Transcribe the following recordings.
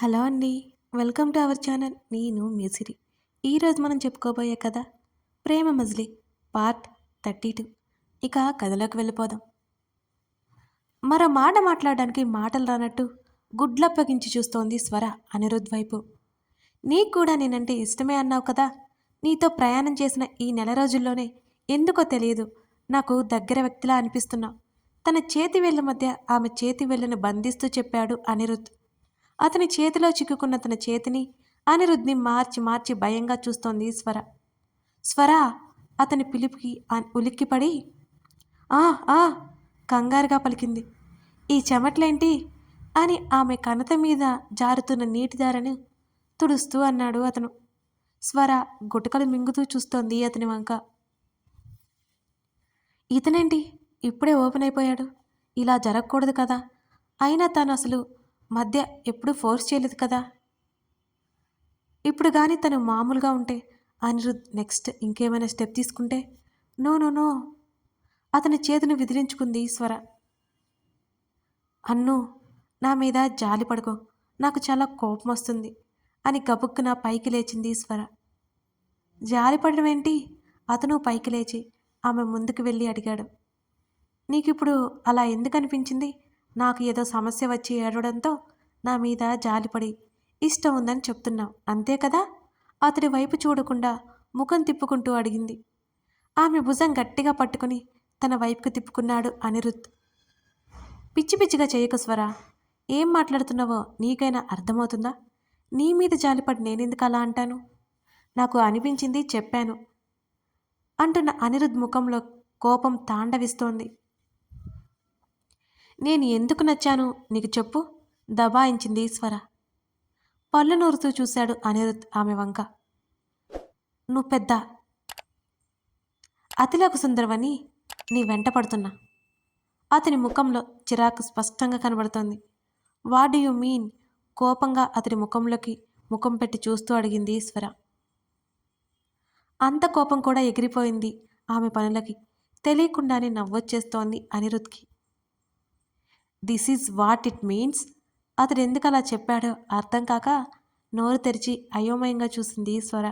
Hello అండి. Welcome to our channel. నేను మీ సిరి. ఈరోజు మనం చెప్పుకోబోయే కథ 'ప్రేమ మజిలీ' పార్ట్ 32. ఇక కథలోకి వెళ్ళిపోదాం. మరో మాట మాట్లాడడానికి మాటలు రానట్టు గుడ్లప్పగించి చూస్తోంది స్వర అనిరుద్ వైపు. నీకు కూడా నేనంటే ఇష్టమే అన్నావు కదా. నీతో ప్రయాణం చేసిన ఈ నెల రోజుల్లోనే ఎందుకో తెలియదు నాకు దగ్గర వ్యక్తిలా అనిపిస్తున్నావు. తన చేతి వేళ్ల మధ్య ఆమె చేతి వేళ్లను బంధిస్తూ చెప్పాడు అనిరుద్. అతని చేతిలో చిక్కుకున్న తన చేతిని అనిరుద్ని మార్చి మార్చి భయంగా చూస్తోంది స్వర. స్వర అతని పిలుపుకి ఉలిక్కిపడి ఆ ఆ కంగారుగా పలికింది. ఈ చెమట్లేంటి అని ఆమె కణత మీద జారుతున్న నీటిదారను తుడుస్తూ అన్నాడు అతను. స్వర గుటకలు మింగుతూ చూస్తోంది అతని వంక. ఇతనేంటి ఇప్పుడే ఓపెన్ అయిపోయాడు? ఇలా జరగకూడదు కదా. అయినా తాను అసలు మధ్య ఎప్పుడూ ఫోర్స్ చేయలేదు కదా. ఇప్పుడు కానీ తను మామూలుగా ఉంటే అనిరుద్ నెక్స్ట్ ఇంకేమైనా స్టెప్ తీసుకుంటే నో నో నో. అతని చేతిని విదిలించుకుంది స్వర. అన్ను నా మీద జాలి పడుకో, నాకు చాలా కోపం వస్తుంది అని గబుక్కున పైకి లేచింది స్వర. జాలిపడడం ఏంటి? అతను పైకి లేచి ఆమె ముందుకు వెళ్ళి అడిగాడు. నీకిప్పుడు అలా ఎందుకు అనిపించింది? నాకు ఏదో సమస్య వచ్చి ఏడవడంతో నా మీద జాలిపడి ఇష్టం ఉందని చెప్తున్నావు అంతే కదా. అతడి వైపు చూడకుండా ముఖం తిప్పుకుంటూ అడిగింది. ఆమె భుజం గట్టిగా పట్టుకుని తన వైపుకు తిప్పుకున్నాడు అనిరుద్. పిచ్చి పిచ్చిగా చేయకు స్వరా. ఏం మాట్లాడుతున్నావో నీకైనా అర్థమవుతుందా? నీ మీద జాలిపడి నేనెందుకు అలా అంటాను? నాకు అనిపించింది చెప్పాను అంటున్న అనిరుద్ ముఖంలో కోపం తాండవిస్తోంది. నేను ఎందుకు నచ్చాను నీకు చెప్పు, దబాయించింది స్వర. పళ్ళు నూరుతూ చూశాడు అనిరుద్ ఆమె వంక. నువ్వు పెద్ద అతిలోక సుందరవని నీ వెంట పడుతున్నా. అతని ముఖంలో చిరాకు స్పష్టంగా కనబడుతోంది. What do you mean? కోపంగా అతని ముఖంలోకి ముఖం పెట్టి చూస్తూ అడిగింది స్వర. అంత కోపం కూడా ఎగిరిపోయింది ఆమె పనులకి. తెలియకుండానే నవ్వొచ్చేస్తోంది అనిరుద్కి. This is what it means. అతడు ఎందుకు అలా చెప్పాడో అర్థం కాక నోరు తెరిచి అయోమయంగా చూసింది స్వర.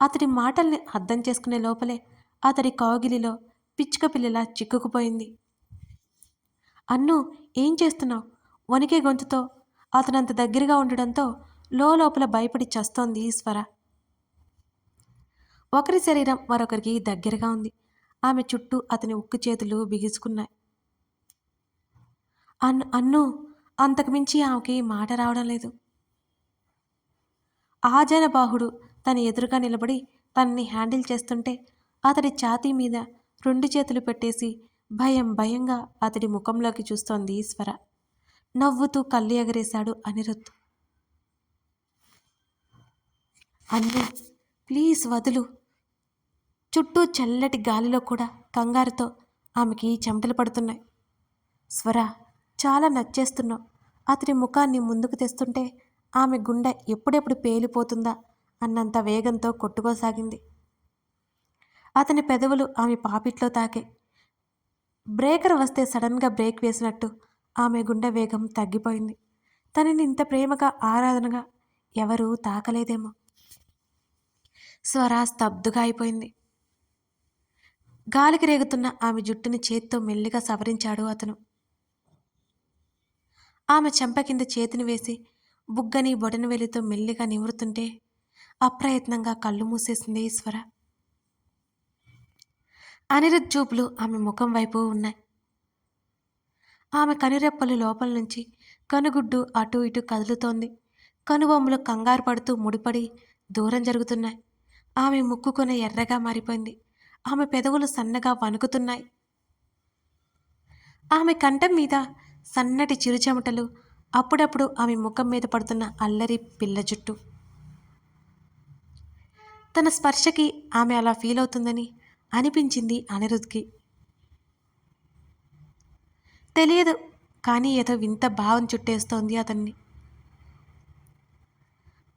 అతడి మాటల్ని అర్థం చేసుకునే లోపలే అతడి కౌగిలిలో పిచ్చుక పిల్లలా చిక్కుకుపోయింది. అన్ను ఏం చేస్తున్నావు? వణికే గొంతుతో అతనంత దగ్గరగా ఉండడంతో లోపల భయపడి చస్తోంది స్వర. ఒకరి శరీరం మరొకరికి దగ్గరగా ఉంది. ఆమె చుట్టూ అతని ఉక్కు చేతులు బిగుసుకున్నాయి. అన్ను అంతకుమించి ఆమెకి మాట రావడం లేదు. ఆజానబాహుడు తన ఎదురుగా నిలబడి తనని హ్యాండిల్ చేస్తుంటే అతడి ఛాతీ మీద రెండు చేతులు పెట్టేసి భయం భయంగా అతడి ముఖంలోకి చూస్తోంది స్వర. నవ్వుతూ కళ్ళు ఎగరేశాడు అనిరుద్. అన్ను ప్లీజ్ వదులు. చుట్టూ చల్లటి గాలిలో కూడా కంగారుతో ఆమెకి చెమటలు పడుతున్నాయి. స్వర చాలా నచ్చేస్తున్నావు. అతడి ముఖాన్ని ముందుకు తెస్తుంటే ఆమె గుండె ఎప్పుడెప్పుడు పేలిపోతుందా అన్నంత వేగంతో కొట్టుకోసాగింది. అతని పెదవులు ఆమె పాపిట్లో తాకే. బ్రేకర్ వస్తే సడన్గా బ్రేక్ వేసినట్టు ఆమె గుండె వేగం తగ్గిపోయింది. తనని ఇంత ప్రేమగా ఆరాధనగా ఎవరూ తాకలేదేమో. స్వర స్తబ్దుగా అయిపోయింది. గాలికి రేగుతున్న ఆమె జుట్టుని చేత్తో మెల్లిగా సవరించాడు అతను. ఆమె చెంప కింద చేతిని వేసి బుగ్గని బొటన వేలితో మెల్లిగా నిమురుతుంటే అప్రయత్నంగా కళ్ళు మూసేసింది స్వర. అనిరుద్ చూపులు ఆమె ముఖం వైపు ఉన్నాయి. ఆమె కనురెప్పలు లోపల నుంచి కనుగుడ్డు అటూ ఇటూ కదులుతోంది. కనుబొమ్మలు కంగారు పడుతూ ముడిపడి దూరం జరుగుతున్నాయి. ఆమె ముక్కు కొన ఎర్రగా మారిపోయింది. ఆమె పెదవులు సన్నగా వణుకుతున్నాయి. ఆమె కంఠం మీద సన్నటి చిరుచెమటలు, అప్పుడప్పుడు ఆమె ముఖం మీద పడుతున్న అల్లరి పిల్ల జుట్టు. తన స్పర్శకి ఆమె అలా ఫీల్ అవుతుందని అనిపించింది అనిరుద్కి. తెలియదు, కానీ ఏదో వింత భావం చుట్టేస్తోంది అతన్ని.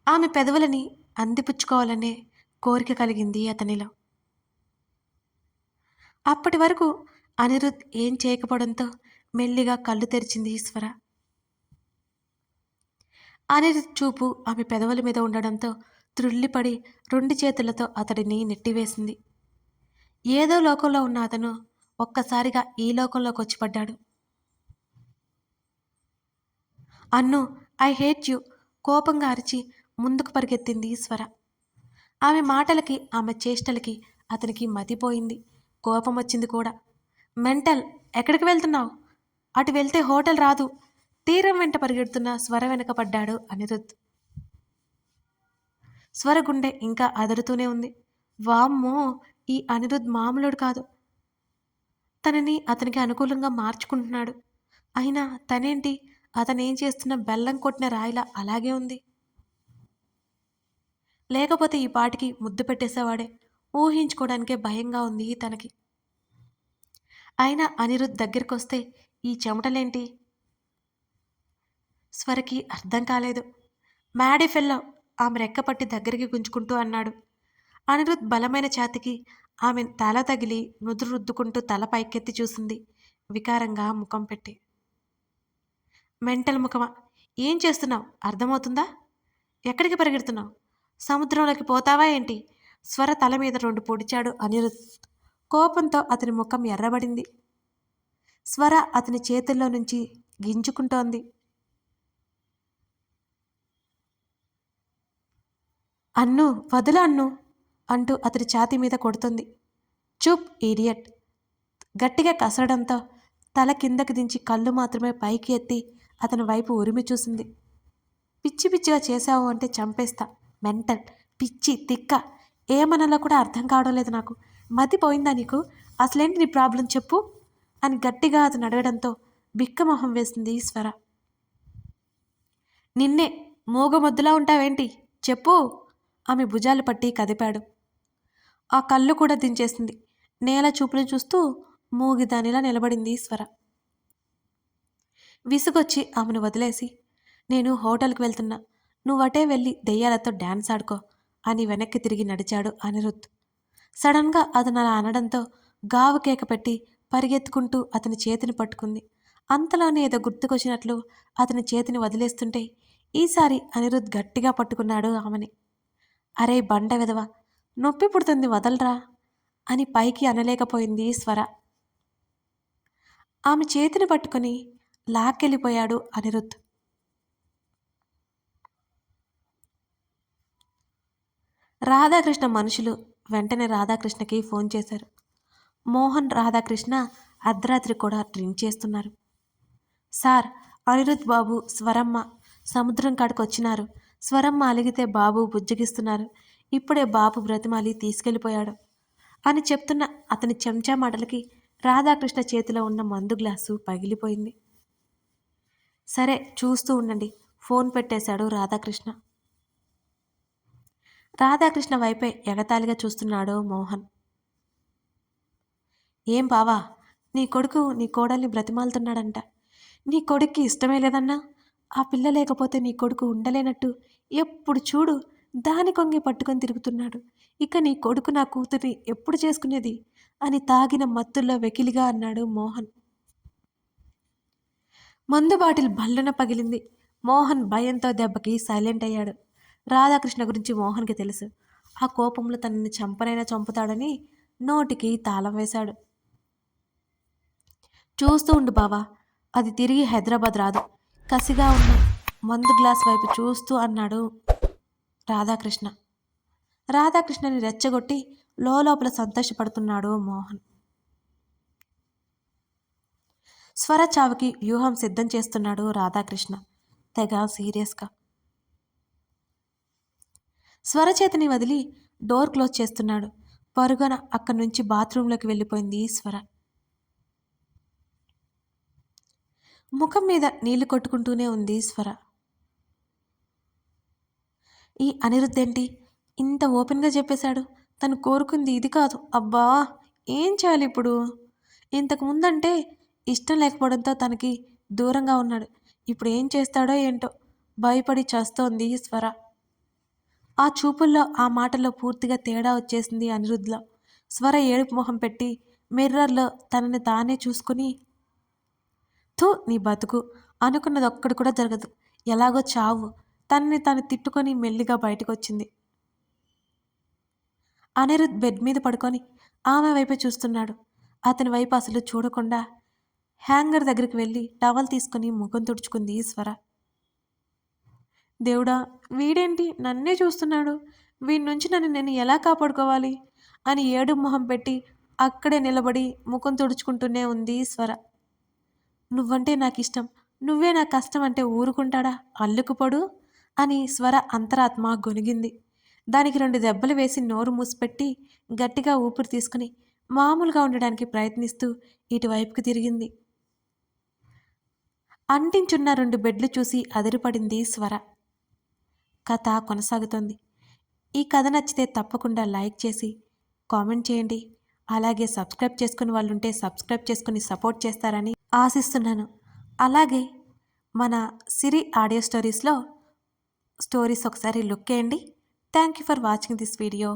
ఆమె పెదవులని అందిపుచ్చుకోవాలనే కోరిక కలిగింది అతనిలో. అప్పటి వరకు అనిరుద్ ఏం చేయకపోవడంతో మెల్లిగా కళ్ళు తెరిచింది ఈశ్వర. అనిరుద్ చూపు ఆమె పెదవుల మీద ఉండడంతో త్రుళ్ళిపడి 2 చేతులతో అతడిని నెట్టివేసింది. ఏదో లోకంలో ఉన్న అతను ఒక్కసారిగా ఈ లోకంలోకొచ్చి పడ్డాడు. అన్ను, ఐ హేట్ యూ కోపంగా అరిచి ముందుకు పరిగెత్తింది స్వర. ఆమె మాటలకి, ఆమె చేష్టలకి అతనికి మతిపోయింది. కోపమొచ్చింది కూడా. మెంటల్, ఎక్కడికి వెళ్తున్నావు? అటు వెళ్తే హోటల్ రాదు. తీరం వెంట పరిగెడుతున్న స్వర వెనక పడ్డాడు అనిరుద్. స్వర గుండె ఇంకా అదురుతూనే ఉంది. వామ్మో, ఈ అనిరుద్ మామూలుడు కాదు. తనని అతనికి అనుకూలంగా మార్చుకుంటున్నాడు. అయినా తనేంటి, అతనేం చేస్తున్న బెల్లం కొట్టిన రాయిలా అలాగే ఉంది. లేకపోతే ఈ పాటికి ముద్దు పెట్టేసేవాడే. ఊహించుకోవడానికే భయంగా ఉంది తనకి. అయినా అనిరుద్ దగ్గరికొస్తే ఈ చెమటలేంటి? స్వరకి అర్థం కాలేదు. మ్యాడీ ఫెల్లో, ఆమె రెక్కపట్టి దగ్గరికి గుంజుకుంటూ అన్నాడు. అనిరుద్ బలమైన ఛాతికి ఆమె తల తగిలి నుదురు రుద్దుకుంటూ తల పైకెత్తి చూసింది వికారంగా ముఖం పెట్టి. మెంటల్ ముఖమా, ఏం చేస్తున్నావు అర్థమవుతుందా? ఎక్కడికి పరిగెడుతున్నావు? సముద్రంలోకి పోతావా ఏంటి? స్వర తల మీద 2 పొడిచాడు అనిరుద్. కోపంతో అతని ముఖం ఎర్రబడింది. స్వర అతని చేతుల్లో నుంచి గింజుకుంటోంది. అన్ను, వదులు అన్ను అంటూ అతడి ఛాతీ మీద కొడుతుంది. చూప్ ఈడియట్ గట్టిగా కసరడంతో తల కిందకి దించి కళ్ళు మాత్రమే పైకి ఎత్తి అతని వైపు ఉరిమి చూసింది. పిచ్చి పిచ్చిగా చేశావు అంటే చంపేస్తా. మెంటల్, పిచ్చి, తిక్క, ఏమనాలో కూడా అర్థం కావడం లేదు నాకు. మతిపోయిందా నీకు? అసలేంటి నీ ప్రాబ్లం చెప్పు అని గట్టిగా అతను అడగడంతో బిక్కమొహం వేసింది స్వర. నిన్నే, మూగమొద్దులా ఉంటావేంటి చెప్పు. ఆమె భుజాలు పట్టి కదిపాడు. ఆ కళ్ళు కూడా దించేసింది. నేల చూపులు చూస్తూ మూగిదానిలా నిలబడింది స్వర. విసుగొచ్చి ఆమెను వదిలేసి, నేను హోటల్కి వెళ్తున్నా, నువ్వటే వెళ్ళి దెయ్యాలతో డ్యాన్స్ ఆడుకో అని వెనక్కి తిరిగి నడిచాడు అనిరుద్. సడన్గా అతను అలా అనడంతో గావు కేక పెట్టి పరిగెత్తుకుంటూ అతని చేతిని పట్టుకుంది. అంతలోనే ఏదో గుర్తుకొచ్చినట్లు అతని చేతిని వదిలేస్తుంటే ఈసారి అనిరుద్ గట్టిగా పట్టుకున్నాడు ఆమెని. అరే బండ వెదవ, నొప్పి పుడుతుంది వదలరా అని పైకి అనలేకపోయింది స్వర. ఆమె చేతిని పట్టుకుని లాక్కెళ్ళిపోయాడు అనిరుద్. రాధాకృష్ణ మనుషులు వెంటనే రాధాకృష్ణకి ఫోన్ చేశారు. మోహన్, రాధాకృష్ణ అర్ధరాత్రి కూడా డ్రింక్ చేస్తున్నారు. సార్, అనిరుద్ బాబు, స్వరమ్మ సముద్రం కాడికి వచ్చినారు. స్వరమ్మ అలిగితే బాబు బుజ్జగిస్తున్నారు. ఇప్పుడే బాబు బ్రతిమాలి తీసుకెళ్ళిపోయాడు అని చెప్తున్న అతని చెంచా మాటలకి రాధాకృష్ణ చేతిలో ఉన్న మందు గ్లాసు పగిలిపోయింది. సరే చూస్తూ ఉండండి, ఫోన్ పెట్టేశాడు రాధాకృష్ణ. రాధాకృష్ణ వైపే ఎగతాళిగా చూస్తున్నాడు మోహన్. ఏం బావా, నీ కొడుకు నీ కోడల్ని బ్రతిమాలుతున్నాడంట. నీ కొడుక్కి ఇష్టమే లేదన్నా? ఆ పిల్ల లేకపోతే నీ కొడుకు ఉండలేనట్టు ఎప్పుడు చూడు దాని కొంగి పట్టుకొని తిరుగుతున్నాడు. ఇక నీ కొడుకు నా కూతుర్ని ఎప్పుడు చేసుకునేది అని తాగిన మత్తుల్లో వెకిలిగా అన్నాడు మోహన్. మందు బాటిల్ బల్లున పగిలింది. మోహన్ భయంతో దెబ్బకి సైలెంట్ అయ్యాడు. రాధాకృష్ణ గురించి మోహన్కి తెలుసు. ఆ కోపంలో తనని చంపనైనా చంపుతాడని నోటికి తాళం వేశాడు. చూస్తూ ఉండు బావా, అది తిరిగి హైదరాబాద్ రాదు. కసిగా ఉన్న మందు గ్లాస్ వైపు చూస్తూ అన్నాడు రాధాకృష్ణ. రాధాకృష్ణని రెచ్చగొట్టి లోపల సంతోషపడుతున్నాడు మోహన్. స్వర చావుకి వ్యూహం సిద్ధం చేస్తున్నాడు రాధాకృష్ణ తెగ సీరియస్గా. స్వర చేతిని వదిలి డోర్ క్లోజ్ చేస్తున్నాడు. పరుగున అక్కడి నుంచి బాత్రూంలోకి వెళ్ళిపోయింది స్వర. ముఖం మీద నీళ్లు కొట్టుకుంటూనే ఉంది స్వర. ఈ అనిరుద్ ఏంటి ఇంత ఓపెన్గా చెప్పేశాడు? తను కోరుకుంది ఇది కాదు. అబ్బా, ఏం చేయాలి ఇప్పుడు? ఇంతకు ముందంటే ఇష్టం లేకపోవడంతో తనకి దూరంగా ఉన్నాడు. ఇప్పుడు ఏం చేస్తాడో ఏంటో భయపడి చస్తోంది స్వర. ఆ చూపుల్లో, ఆ మాటల్లో పూర్తిగా తేడా వచ్చేసింది అనిరుద్లో. స్వర ఏడుపు మొహం పెట్టి మిర్రర్లో తనని తానే చూసుకుని, థూ నీ బతుకు, అనుకున్నది ఒక్కడు కూడా జరగదు. ఎలాగో చావు, తనని తాను తిట్టుకొని మెల్లిగా బయటకొచ్చింది. అనిరుద్ బెడ్ మీద పడుకొని ఆమె వైపే చూస్తున్నాడు. అతని వైపు అసలు చూడకుండా హ్యాంగర్ దగ్గరికి వెళ్ళి టవల్ తీసుకుని ముఖం తుడుచుకుంది స్వర. దేవుడా, వీడేంటి నన్నే చూస్తున్నాడు, వీడి నుంచి నన్ను నేను ఎలా కాపాడుకోవాలి అని ఏడు మొహం పెట్టి అక్కడే నిలబడి ముఖం తుడుచుకుంటూనే ఉంది స్వర. నువ్వంటే నాకిష్టం, నువ్వే నా కష్టం అంటే ఊరుకుంటాడా అల్లుకుపొడు అని స్వర అంతరాత్మ గొనిగింది. దానికి 2 దెబ్బలు వేసి నోరు మూసిపెట్టి గట్టిగా ఊపిరి తీసుకుని మామూలుగా ఉండడానికి ప్రయత్నిస్తూ ఇటువైపుకి తిరిగింది. అంటించున్న 2 బెడ్లు చూసి అదిరిపడింది స్వర. కథ కొనసాగుతోంది. ఈ కథ నచ్చితే తప్పకుండా లైక్ చేసి కామెంట్ చేయండి. అలాగే సబ్స్క్రైబ్ చేసుకుని వాళ్ళుంటే సబ్స్క్రైబ్ చేసుకుని సపోర్ట్ చేస్తారని ఆశిస్తున్నాను. అలాగే మన సిరి ఆడియో స్టోరీస్లో స్టోరీస్ ఒకసారి లుక్ వేయండి. Thank you for watching this video.